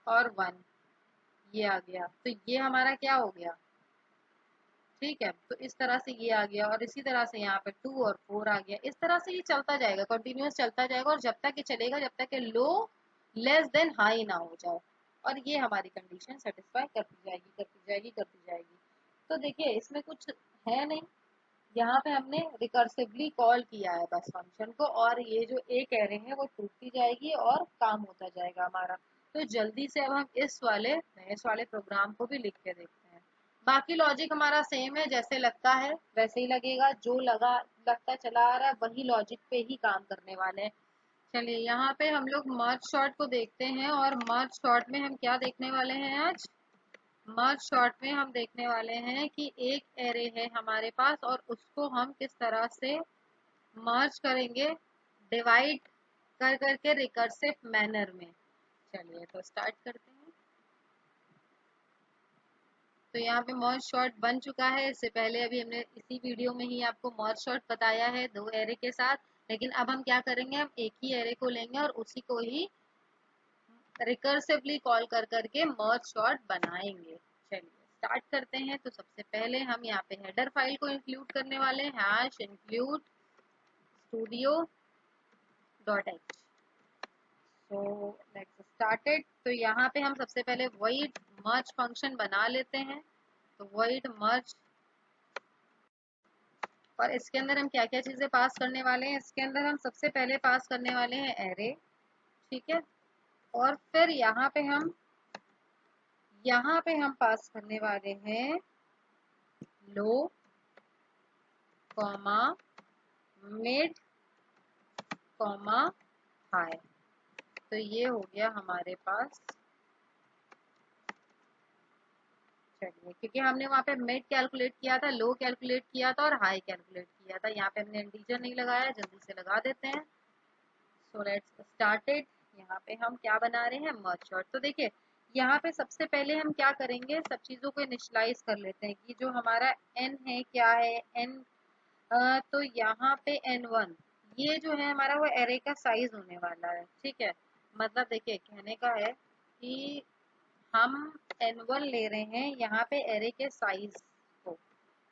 और 1 ये आ गया, तो ये हमारा क्या हो गया। ठीक है, तो इस तरह से ये आ गया, और इसी तरह से यहाँ पे 2 और 4 आ गया। इस तरह से ये चलता जाएगा, कंटिन्यूअस चलता जाएगा, और जब तक ये चलेगा जब तक ये लो लेस देन हाई ना हो जाए, और ये हमारी कंडीशन सेटिस्फाई करती जाएगी करती जाएगी करती जाएगी। तो देखिए इसमें कुछ है नहीं, यहाँ पे हमने रिकर्सिवली कॉल किया है बस फंक्शन को, और ये जो एक एरे है वो टूटती जाएगी और काम होता जाएगा हमारा। तो जल्दी से अब हम इस वाले प्रोग्राम को भी लिख के देखते हैं। बाकी लॉजिक हमारा सेम है, जैसे लगता है वैसे ही लगेगा, जो लगता चला आ रहा है वही लॉजिक पे ही काम करने वाले हैं। चलिए यहाँ पे हम लोग मर्ज शॉर्ट को देखते हैं, और मर्ज शॉर्ट में हम क्या देखने वाले हैं आज, मर्ज शॉर्ट में हम देखने वाले हैं कि एक एरे है हमारे पास और उसको हम किस तरह से मर्ज करेंगे, डिवाइड कर करके रिकर्सिव मैनर में। चलिए तो स्टार्ट करते हैं। तो यहाँ पे मर्ज शॉर्ट बन चुका है। इससे पहले अभी हमने इसी वीडियो में ही आपको मर्ज शॉर्ट बताया है दो एरे के साथ। लेकिन अब हम क्या करेंगे, हम एक ही एरे को लेंगे और उसी को ही रिकर्सिवली कॉल कर करके मर्ज शॉर्ट बनाएंगे। चलिए स्टार्ट करते हैं। तो सबसे पहले हम यहाँ पे हेडर फाइल को इंक्लूड करने वाले हैं, hash include studio.h। So let's start it. तो यहाँ पे हम सबसे पहले void merge फंक्शन बना लेते हैं। तो void merge, और इसके अंदर हम क्या क्या चीजें पास करने वाले हैं, इसके अंदर हम सबसे पहले पास करने वाले हैं एरे, ठीक है। और फिर यहाँ पे हम पास करने वाले हैं लो कॉमा मिड कॉमा हाई। तो ये हो गया हमारे पास। चलिए, क्योंकि हमने वहाँ पे मिड कैलकुलेट किया था, लो कैलकुलेट किया था और हाई कैलकुलेट किया था, यहाँ पे हमने इंटीजर नहीं लगाया, जल्दी से लगा देते हैं। So let's start it. यहाँ पे हम क्या बना रहे हैं, मर्ज शॉर्ट। तो देखिए यहाँ पे सबसे पहले हम क्या करेंगे, सब चीजों को इनिशियलाइज कर लेते हैं कि जो हमारा n है क्या है, n तो यहाँ पे n1 ये जो है हमारा वो एरे का साइज होने वाला है। ठीक है, मतलब देखिए कहने का है कि हम n1 ले रहे हैं यहाँ पे एरे के साइज को।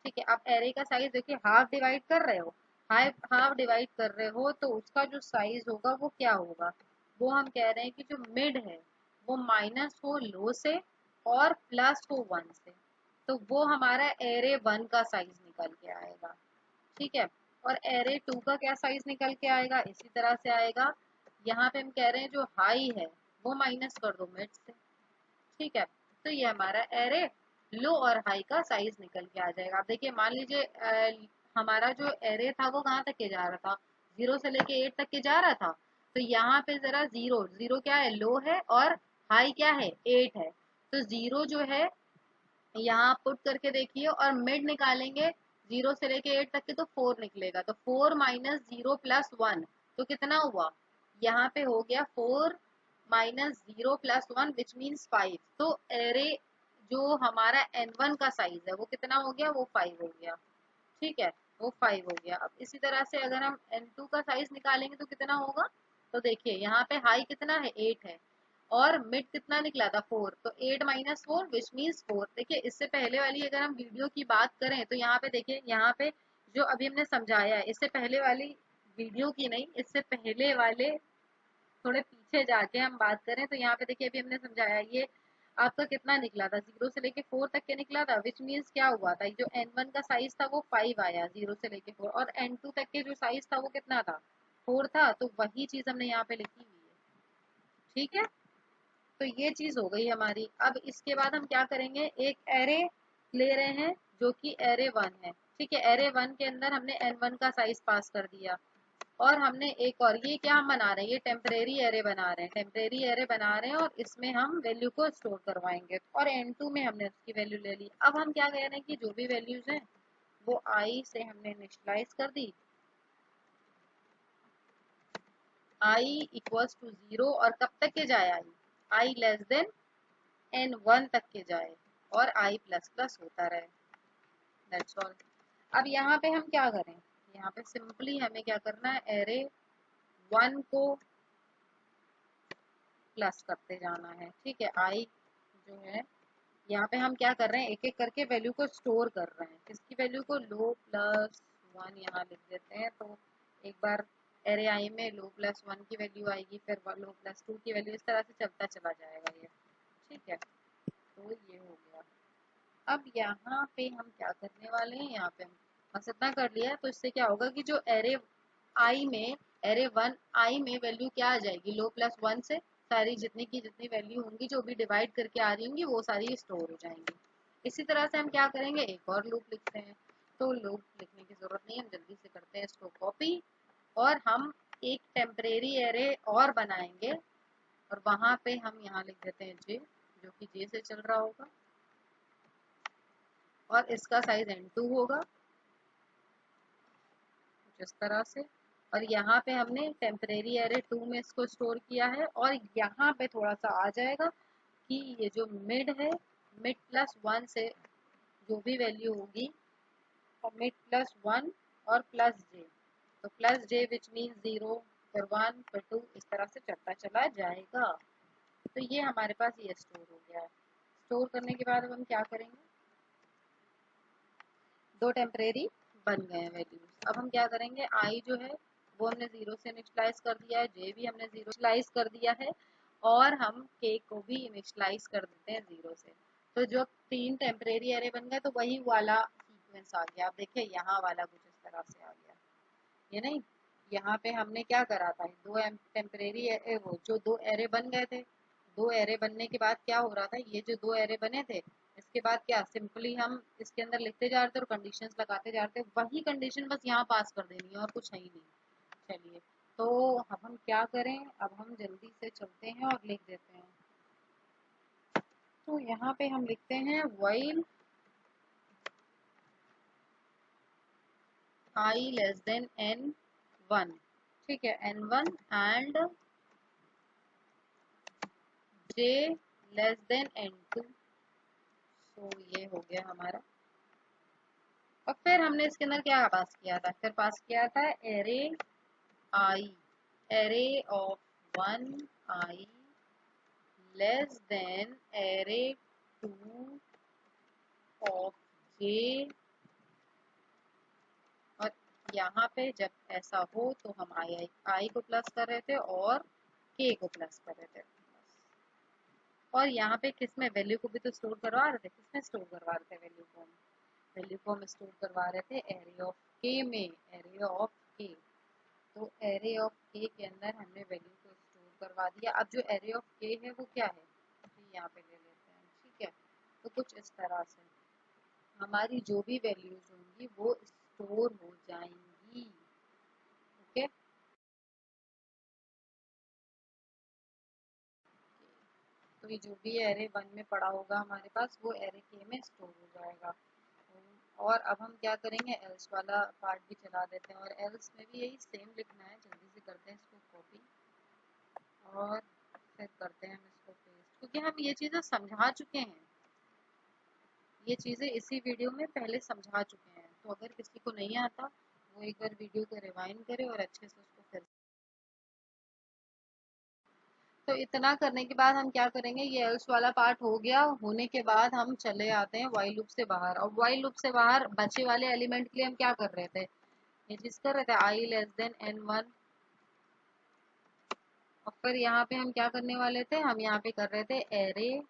ठीक है, आप एरे का साइज देखिए, हाफ डिवाइड कर रहे हो, हाफ डिवाइड कर रहे हो तो उसका जो साइज होगा वो क्या होगा, वो हम कह रहे हैं कि जो मिड है वो माइनस हो लो से और प्लस हो वन से, तो वो हमारा एरे वन का साइज निकल के आएगा। ठीक है, और एरे टू का क्या साइज निकल के आएगा, इसी तरह से आएगा। यहाँ पे हम कह रहे हैं जो हाई है वो माइनस कर दो मिड से। ठीक है, तो ये हमारा एरे लो और हाई का साइज निकल के आ जाएगा। आप देखिए मान लीजिए हमारा जो एरे था वो कहाँ तक के जा रहा था, 0 से लेके 8 तक के जा रहा था। तो यहाँ पे जरा जीरो जीरो क्या है, लो है, और हाई क्या है, 8 है। तो जीरो जो है यहाँ पुट करके देखिए और मिड निकालेंगे, 0 से लेके 8 तक के तो 4 निकलेगा, तो 4 माइनस 0 प्लस 1 तो कितना हुआ, यहाँ पे हो गया 4 माइनस 0 प्लस 1 विच मीन्स 5। तो एरे जो हमारा n1 का साइज है वो कितना हो गया, वो 5 हो गया। ठीक है, वो 5 हो गया। अब इसी तरह से अगर हम n2 का साइज निकालेंगे तो कितना होगा, तो देखिए यहाँ पे हाई कितना है 8 है और मिड कितना निकला था 4, तो 8 माइनस 4 विच मीन्स 4। देखिए इससे पहले वाली अगर हम वीडियो की बात करें तो यहाँ पे देखिए, यहाँ पे जो अभी हमने समझाया है, इससे पहले वाली वीडियो की नहीं, इससे पहले वाले थोड़े पीछे जाके हम बात करें तो यहाँ पे देखिए अभी हमने समझाया ये आपका कितना निकला था, 0 से लेके 4 तक के निकला था, विच मीन्स क्या हुआ था, जो n1 का साइज था वो 5 आया 0 से लेके 4, और n2 तक के जो साइज था वो कितना था, 4 था। तो वही चीज हमने यहाँ पे लिखी हुई है। ठीक है, तो ये चीज हो गई हमारी। अब इसके बाद हम क्या करेंगे, एक एरे ले रहे हैं जो कि एरे 1 है। ठीक है, एरे 1 के अंदर हमने n1 का साइज पास कर दिया, और हमने एक और, ये क्या हम बना रहे हैं, ये टेम्परेरी एरे बना रहे हैं, टेम्परेरी एरे बना रहे हैं, और इसमें हम वैल्यू को स्टोर करवाएंगे, और n2 में हमने उसकी वैल्यू ले ली। अब हम क्या कह रहे हैं कि जो भी वैल्यूज हैं वो i से हमने इनिशियलाइज कर दी, i इक्वल्स टू 0, और कब तक के जाए i लेस देन n1 तक के जाए, और i प्लस प्लस होता रहे। That's all. अब यहाँ पे हम क्या करें, यहाँ पे सिंपली हमें क्या करना है, एरे 1 को प्लस करते जाना है। ठीक है, i जो है यहाँ पे हम क्या कर रहे हैं, एक एक करके वैल्यू को स्टोर कर रहे हैं, किसकी वैल्यू को, लो प्लस 1 यहाँ लिख देते हैं। तो एक बार एरे आई में लो प्लस 1 की वैल्यू आएगी, फिर लो प्लस 2 की वैल्यू, इस तरह से चलता चला जाएगा ये। ठीक है, तो ये हो गया। अब यहाँ पे हम क्या करने वाले हैं, यहाँ पे हम बस इतना कर लिया है, तो इससे क्या होगा कि जो एरे आई में, एरे 1 आई में वैल्यू क्या आ जाएगी, लो प्लस 1 से सारी जितनी की जितनी वैल्यू होंगी, जो भी डिवाइड करके आ रही होंगी, वो सारी स्टोर हो जाएंगी। इसी तरह से हम क्या करेंगे, एक और लूप लिखते हैं। तो लूप लिखने की जरूरत नहीं, हम जल्दी से करते हैं इसको कॉपी, और हम एक टेम्परेरी एरे और बनाएंगे, और वहां पे हम यहाँ लिख देते हैं जे, जो कि जे से चल रहा होगा, और इसका साइज n2 होगा कुछ इस तरह से। और यहाँ पे हमने टेम्परेरी एरे 2 में इसको स्टोर किया है, और यहाँ पे थोड़ा सा आ जाएगा कि ये जो मिड है, मिड प्लस 1 से जो भी वैल्यू होगी, और मिड प्लस 1 और प्लस जे, तो प्लस जे विच मीन 0, फिर 1, फिर 2, इस तरह से चलता चला जाएगा। तो ये हमारे पास ये स्टोर हो गया है। स्टोर करने के बाद अब हम क्या करेंगे, दो टेम्परेरी बन गए हैं वैल्यूज। अब हम क्या करेंगे, आई जो है वो हमने 0 से इनिशियलाइज कर दिया है, जे भी हमने 0 इनिशियलाइज कर दिया है, और हम के को भी इनिशियलाइज कर देते हैं 0 से। तो जो 3 टेम्परेरी एरे बन गए, तो वही वाला सीक्वेंस आ गया। आप देखिए यहाँ वाला कुछ इस तरह से आ गया, ये नहीं, यहाँ पे हमने क्या करा था, दो टेम्परेरी वो जो दो एरे बन गए थे, दो एरे बनने के बाद क्या हो रहा था, ये जो दो एरे बने थे, इसके बाद क्या, सिंपली हम इसके अंदर लिखते जा रहे थे और कंडीशंस लगाते जा रहे थे, वही कंडीशन बस यहाँ पास कर देनी है और कुछ है ही नहीं। चलिए, तो अब हम क्या करें, अब हम जल्दी से चलते हैं और लिख देते हैं। तो यहाँ पे हम लिखते हैं while i less than n1। ठीक है, n1 and j less than n2। तो ये हो गया हमारा। और फिर हमने इसके अंदर क्या पास किया था, फिर पास किया था array i, array of 1 i less than array 2 of j. और यहाँ पे जब ऐसा हो तो हम आई को प्लस कर रहे थे और के को प्लस कर रहे थे। और यहाँ पे किस में, वैल्यू को भी तो स्टोर करवा रहे थे, किसमें स्टोर करवा रहे थे वैल्यू को, वैल्यू को हम स्टोर करवा रहे थे एरे ऑफ के में, एरे ऑफ के। तो एरे ऑफ के के अंदर हमने वैल्यू को स्टोर करवा दिया। अब जो एरे ऑफ के है वो क्या है, तो यहाँ पे ले लेते हैं। ठीक है, तो कुछ इस तरह से हमारी जो भी वैल्यूज होंगी वो स्टोर हो जाएंगी। ओके, तो ये जो भी एरे 1 में पड़ा होगा हमारे पास, वो एरे के में स्टोर हो जाएगा। तो और अब हम क्या करेंगे, एल्स वाला पार्ट भी चला देते हैं और एल्स में भी यही सेम लिखना है। जल्दी से करते हैं इसको कॉपी और फिर करते हैं हम इसको पेस्ट, क्योंकि हम ये चीज़ें समझा चुके हैं, ये चीज़ें इसी वीडियो में पहले समझा चुके हैं। तो अगर किसी को नहीं आता वो एक बार वीडियो को रिवाइंड करे और अच्छे से उसको फिर। तो इतना करने के बाद हम क्या करेंगे, ये एल्स वाला पार्ट हो गया, होने के बाद हम चले आते हैं व्हाइल लूप से बाहर। और व्हाइल लूप से बाहर बचे वाले एलिमेंट के लिए हम क्या कर रहे थे, ये चीज कर रहे थे आई लेस देन n1। और फिर यहाँ पे हम क्या करने वाले थे, हम यहाँ पे कर रहे थे एरे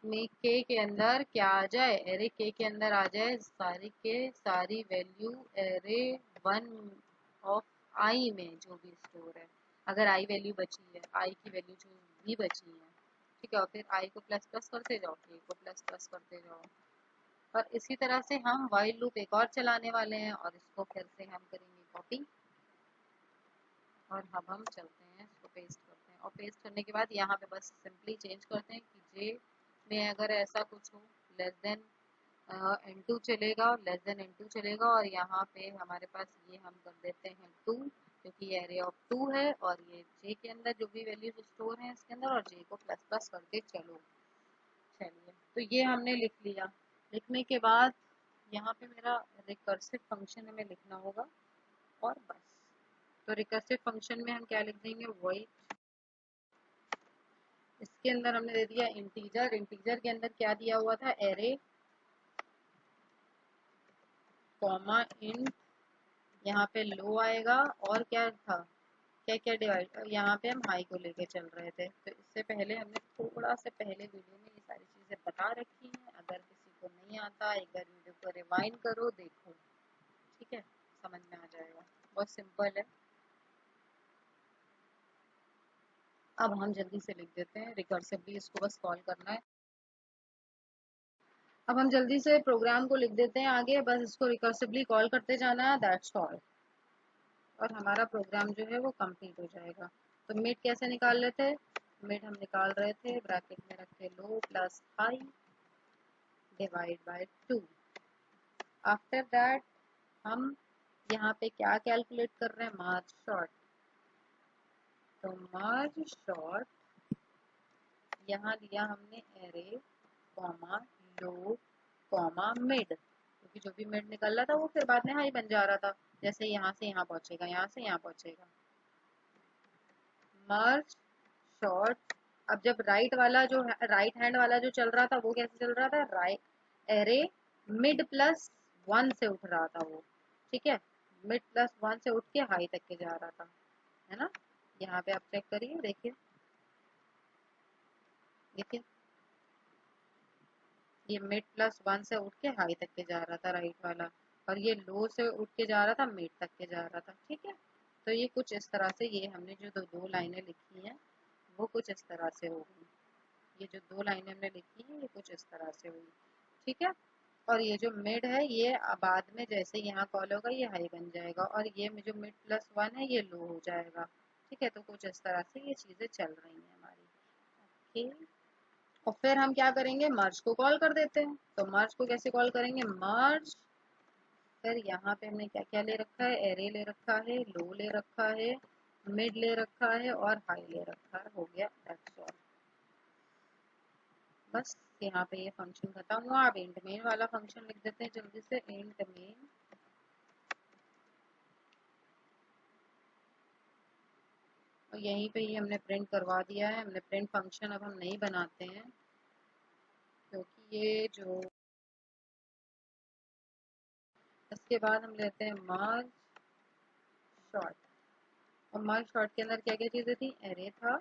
में के अंदर क्या आ जाए, एरे के अंदर आ जाए सारी के सारी वैल्यू एरे 1 ऑफ आई में जो भी स्टोर है। अगर आई वैल्यू बची है, आई की वैल्यू जो भी बची है, ठीक है, और फिर आई को प्लस प्लस करते जाओ, के को प्लस प्लस करते जाओ। और इसी तरह से हम व्हाइल लूप एक और चलाने वाले हैं और इसको फिर से हम करेंगे कॉपी और अब हम चलते हैं इसको पेस्ट करते हैं। और पेस्ट करने के बाद यहाँ पे बस सिंपली चेंज करते हैं कि जे में अगर ऐसा कुछ हो लेस देन n2 चलेगा, और लेस देन n2 चलेगा। और यहाँ पे हमारे पास ये हम कर देते हैं 2, क्योंकि ये एरे ऑफ 2 है और ये जे के अंदर जो भी वैल्यूज स्टोर है इसके अंदर, और जे को प्लस प्लस करके चलो। चलिए, तो ये हमने लिख लिया। लिखने के बाद यहाँ पे मेरा रिकर्सिव फंक्शन हमें लिखना होगा और बस। तो रिकर्सिव फंक्शन में हम क्या लिख देंगे, वही इसके अंदर हमने दे दिया इंटीजर। इंटीजर के अंदर क्या दिया हुआ था, एरे कॉमा इंट, यहाँ पे लो आएगा और क्या था, क्या क्या डिवाइड, यहाँ पे हम हाई को लेके चल रहे थे। तो इससे पहले हमने थोड़ा से पहले वीडियो में ये सारी चीजें बता रखी हैं। अगर किसी को नहीं आता एक बार वीडियो को रिवाइंड करो, देखो, ठीक है, समझ में आ जाएगा, बहुत सिंपल है। अब हम जल्दी से लिख देते हैं, रिकर्सिवली इसको बस कॉल करना है। अब हम जल्दी से प्रोग्राम को लिख देते हैं आगे, बस इसको रिकर्सिवली कॉल करते जाना है, दैट्स ऑल। और हमारा प्रोग्राम जो है वो कंप्लीट हो जाएगा। तो मिड कैसे निकाल लेते हैं, मिड हम निकाल रहे थे ब्रैकेट में रख के low plus high divide by 2। After that हम यहाँ पे क्या कैलकुलेट कर रहे हैं, मार्ज शॉर्ट। तो मार्ज शॉर्ट यहाँ दिया हमने एरे कॉमा लो कॉमा मिड, क्योंकि जो भी मिड निकल रहा था वो फिर बाद में हाई बन जा रहा था, जैसे यहाँ से यहाँ पहुंचेगा, यहाँ से यहाँ पहुंचेगा। मर्ज शॉर्ट, अब जब राइट वाला जो राइट हैंड वाला जो चल रहा था वो कैसे चल रहा था, राइट एरे मिड प्लस 1 से उठ रहा था वो, ठीक है, मिड प्लस 1 से उठ के हाई तक के जा रहा था, है ना। यहाँ पे आप चेक करिए, देखिए देखिए, ये मिड प्लस 1 से उठ के हाई तक के जा रहा था राइट वाला, और ये लो से उठ के जा रहा था मिड तक के जा रहा था, ठीक है। तो ये कुछ इस तरह से, ये हमने जो दो लाइनें लिखी हैं वो कुछ इस तरह से होगी। ये जो दो लाइनें हमने लिखी है ये कुछ इस तरह से हुई, ठीक है। और ये जो मिड है ये बाद में जैसे यहाँ कॉल होगा ये हाई बन जाएगा, और ये जो मिड प्लस 1 है ये लो हो जाएगा, ठीक है। तो कुछ इस तरह से ये चीजें चल रही हैं हमारी, ओके। और फिर हम क्या करेंगे, मर्ज को कॉल कर देते हैं। तो मर्ज को कैसे कॉल करेंगे, मर्ज, फिर यहाँ पे हमने क्या क्या ले रखा है, एरे ले रखा है, लो ले रखा है, मिड ले रखा है और हाई ले रखा है, हो गया, दैट्स ऑल। बस यहाँ पे ये फंक्शन खत्म हुआ। अब इंट मेन वाला फंक्शन लिख देते हैं जल्दी से, इंट मेन, और यहीं पे ही हमने प्रिंट करवा दिया है। हमने प्रिंट फंक्शन अब हम नहीं बनाते हैं, क्योंकि ये जो इसके बाद हम लेते हैं मर्ज शॉर्ट। और मर्ज शॉर्ट के अंदर क्या क्या चीजें थी, एरे था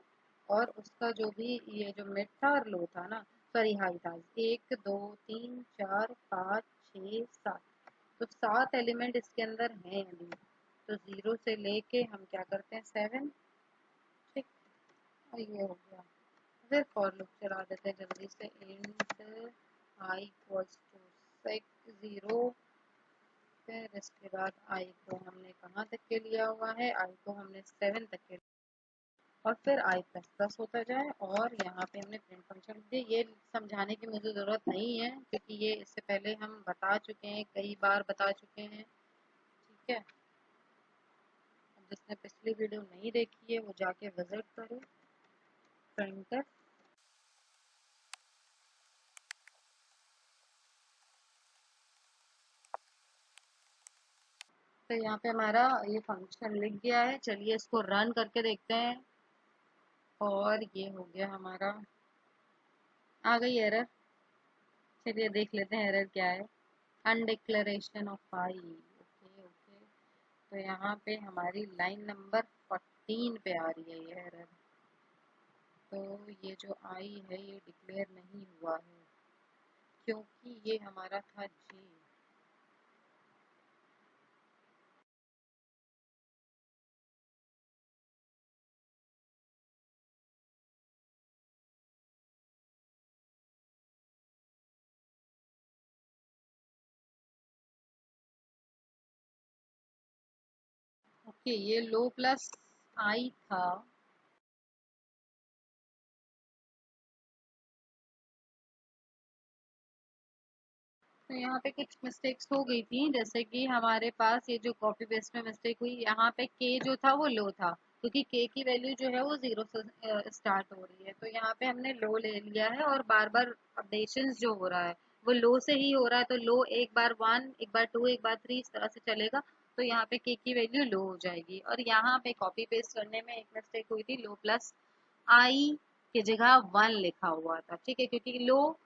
और उसका जो भी ये जो मिड था और लो था ना, सॉरी हाई था, 1 2 3 4 5 6 7, तो 7 एलिमेंट इसके अंदर हैं अभी। तो 0 से लेके हम क्या करते हैं 7, ठीक, और ये हो गया। फिर फॉर लूप चला देते हैं जल्दी से, इंट आई इक्वल्स टू 6 0। फिर इसके बाद आई को हमने कहाँ तक के लिया हुआ है, आई को हमने 7 तक के, और फिर आई प्लस प्लस होता जाए, और यहाँ पे हमने प्रिंट फंक्शन दिए। ये समझाने की मुझे ज़रूरत नहीं है क्योंकि ये इससे पहले हम बता चुके हैं, कई बार बता चुके हैं। ठीक है, जिसने पिछली वीडियो नहीं देखी है वो जाके विजिट करे प्रिंटर। तो यहाँ पे हमारा ये फंक्शन लिख गया है। चलिए इसको रन करके देखते हैं। और ये हो गया हमारा, आ गई एरर। चलिए देख लेते हैं एरर क्या है। अनडिक्लेरेशन ऑफ आई। Okay okay. तो यहाँ पे हमारी लाइन नंबर 14 पे आ रही है ये एरर। तो ये जो आई है ये डिक्लेयर नहीं हुआ है क्योंकि ये हमारा था जी। ओके, ये लो प्लस आई था। तो यहाँ पे कुछ मिस्टेक्स हो गई थी, जैसे कि हमारे पास ये जो कॉपी पेस्ट में मिस्टेक हुई, यहाँ पे के जो था वो लो था क्योंकि के की वैल्यू जो है वो 0 से स्टार्ट हो रही है। तो यहाँ पे हमने लो ले लिया है और बार बार अपडेशन जो हो रहा है वो लो से ही हो रहा है। तो लो एक बार 1, एक बार 2, एक बार 3, इस तरह से चलेगा। तो यहाँ पे के की वैल्यू लो हो जाएगी। और यहाँ पे कॉपी पेस्ट करने में एक मिस्टेक हुई थी, लो प्लस आई की जगह 1 लिखा हुआ था। ठीक है, क्योंकि लो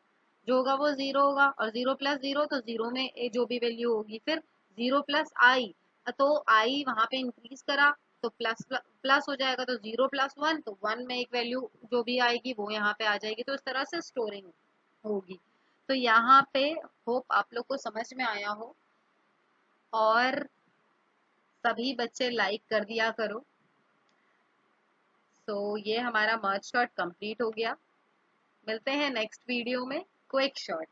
जो होगा वो 0 होगा और 0 प्लस 0 तो 0 में जो भी वैल्यू होगी, फिर 0 प्लस आई, तो आई वहां पे इंक्रीज करा तो प्लस प्लस हो जाएगा। तो 0 प्लस 1 तो 1 में एक वैल्यू जो भी आएगी वो यहाँ पे आ जाएगी। तो इस तरह से स्टोरिंग होगी। तो यहाँ पे होप आप लोग को समझ में आया हो, और सभी बच्चे लाइक कर दिया करो। सो ये हमारा मर्ज शॉट कंप्लीट हो गया। मिलते हैं नेक्स्ट वीडियो में, क्विक शॉट।